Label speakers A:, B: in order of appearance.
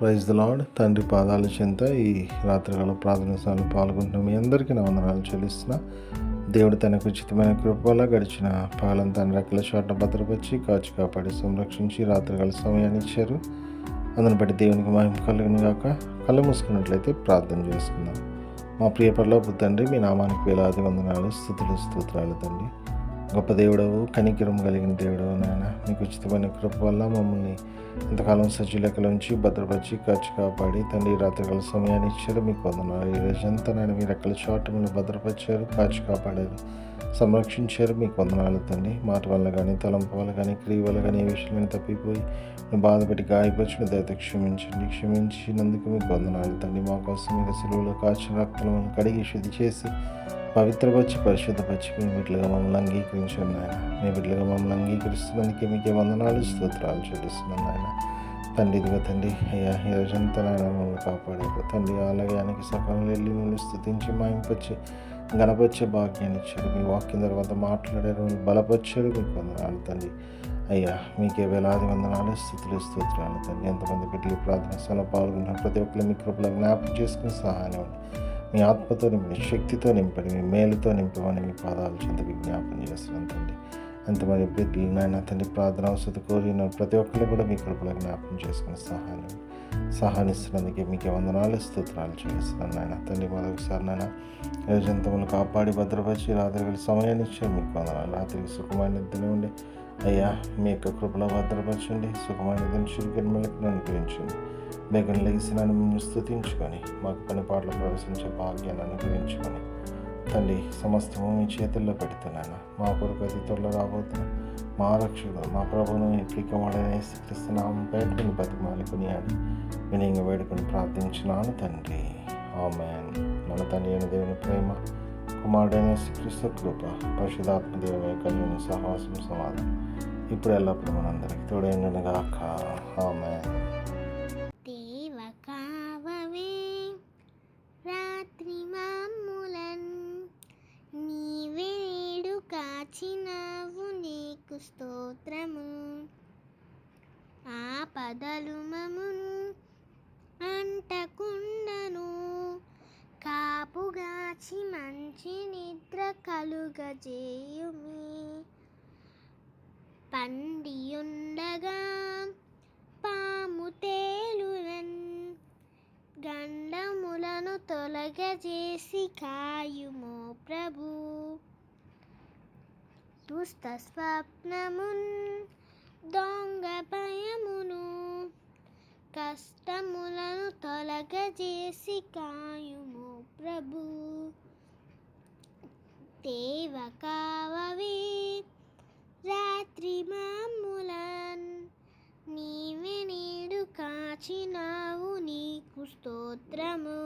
A: Praise the lord. తండ్రి పాదాల చెంత ఈ రాత్రికాల ప్రార్థన సభలో పాల్గొంటున్న మీ అందరికీ నా వందనాలు చెల్లిస్తున్నా. దేవుడు తనకు ఉచితమైన కృప వల్ల గడిచిన పగలంతా తన రెక్కల చాటున భద్రపరిచి కాచి కాపాడి సంరక్షించి రాత్రికాల సమయాన్ని ఇచ్చారు. అందుని బట్టి దేవునికి మహిమ కలుగును గాక. కళ్ళు మూసుకున్నట్లయితే ప్రార్థన చేసుకుందాం. మా ప్రియ పరలోకపు తండ్రి, మీ నామానికి వేలాది వందనాలు, స్తుతులు స్తోత్రాలు తండ్రి. గొప్ప దేవుడవు, కనికరం కలిగిన దేవుడవు నాయన. మీకు ఉచితమైన కృప వల్ల మమ్మల్ని ఇంతకాలం సజ్జీలెక్కల నుంచి భద్రపరిచి కాచి కాపాడి తండ్రి రాత్రికాల సమయాన్ని ఇచ్చారు. మీకు వందనాలు. ఈ రోజంతా నాయన మీ రెక్కల చాటు మిమ్మల్ని భద్రపరిచారు, కాచి కాపాడారు, సంరక్షించారు. మీకు వందనాలు తండ్రి. మాట వల్ల కానీ, తలంపు వల్ల కానీ, క్రియ వల్ల కానీ ఏ విషయాలను తప్పిపోయి బాధపెట్టి గాయపరిచిన దయతో క్షమించినందుకు మీకు వందనాలు తండ్రి. మా కోసం మీరు సెలవులో కాచిన రక్తలను కడిగి శుద్ధి చేసి పవిత్రపరిచి పరిశుద్ధపరిచి మీ బిడ్డలుగా మమ్మల్ని అంగీకరించండి నాయన. మీ బిడ్డలుగా మమ్మల్ని అంగీకరిస్తున్నందుకే మీకే వందనాలు, స్తోత్రాలు చెల్లిస్తున్నాను నాయన. తండ్రి, ఇదిగో తండ్రి, అయ్యా ఈ రోజంతా నాయన మమ్మల్ని కాపాడారు తండ్రి. ఆలయానికి సకాలంలో వెళ్ళి మిమ్మల్ని స్తుతించి మాయింపచ్చి గణపరిచే భాగ్యాన్ని ఇచ్చారు. మీ వాక్యం తర్వాత మాట్లాడారు, బలపరిచారు. మీకు వందనాలు తండ్రి. అయ్యా మీకే వేలాది వందనాలు, స్తుతులు స్తోత్రాలు తండ్రి. ఎంతమంది బిడ్డలు ప్రార్థన స్థలంలో పాల్గొన్న ప్రతి ఒక్కరు మీ కృపలో జ్ఞాపకం చేసుకుని సహాయం మీ ఆత్మతో నింపి, శక్తితో నింపడి, మీ మేలుతో నింపమని మీ పాదాలు చెంత విజ్ఞాపన చేస్తున్నాను తండ్రి. ఎంతమంది బిడ్డలు నాయన తండ్రి ప్రార్థన అవసరం కోరిన ప్రతి ఒక్కరిని కూడా మీ కృపలో జ్ఞాపకం చేసుకుని సహానిస్తున్నందుకే మీకే వందనాలు, స్తోత్రాలు చేస్తున్నాను నాయన తండ్రి. మరొకసారి నాయన రోజంతములు కాపాడి భద్రపరిచి రాత్రి సమయాన్ని ఇచ్చారు. మీకు వందనాలు. రాత్రికి సుఖమైన నిద్రలో ఉండి అయ్యా మీ యొక్క కృపలో భద్రపరచండి. సుఖమైన దిన చురుకని మెలకును అనుగ్రహించండి. బెగను లెగిసి నన్ను మిమ్మల్ని స్తుతించుకొని మాకు పని పాటలు ప్రవేశించే భాగ్యాన్ని అనుగ్రహించుకొని తండ్రి సమస్తము మీ చేతుల్లో పెడుతున్నాను. మా కొరకు అతి త్వరలో రాబోతున్న మా రక్షకుడు మా ప్రభువును ప్రియకుమారుడైన యేసుక్రీస్తు నామమున పెట్టుకుని బతిమాలి కొనియాడి వినయంగా వేడుకొని ప్రార్థించున్నాను తండ్రి. ఆమేన్. మన తండ్రి అయిన దేవుని ప్రేమ, కుమారుడైన యేసుక్రీస్తు కృప, పరిశుద్ధాత్మ దేవుని యొక్క అన్యోన్య సహవాసం సమాధానం ఇప్పుడు ఎల్లప్పుడూ మనందరికీ తోడైనను గాక. ఆమేన్.
B: రాత్రి మామూలన్ నీవేడు కాచినావు, నీకు స్తోత్రము. ఆపదలు మమున్ అంటకుండను, కాపుగాచి మంచి నిద్ర కలుగజేయుమి. పండియుండగా పాము తేలునన్, గండములను తొలగజేసి కాయుమో ప్రభు. దుష్ట స్వప్నమున్ దొంగ భయమును, కష్టములను తొలగజేసి కాయుమో ప్రభు. దేవ కావవే రాత్రి మామూలన్, నీవే నేడు కాచినావు, నీకు స్తోత్రము.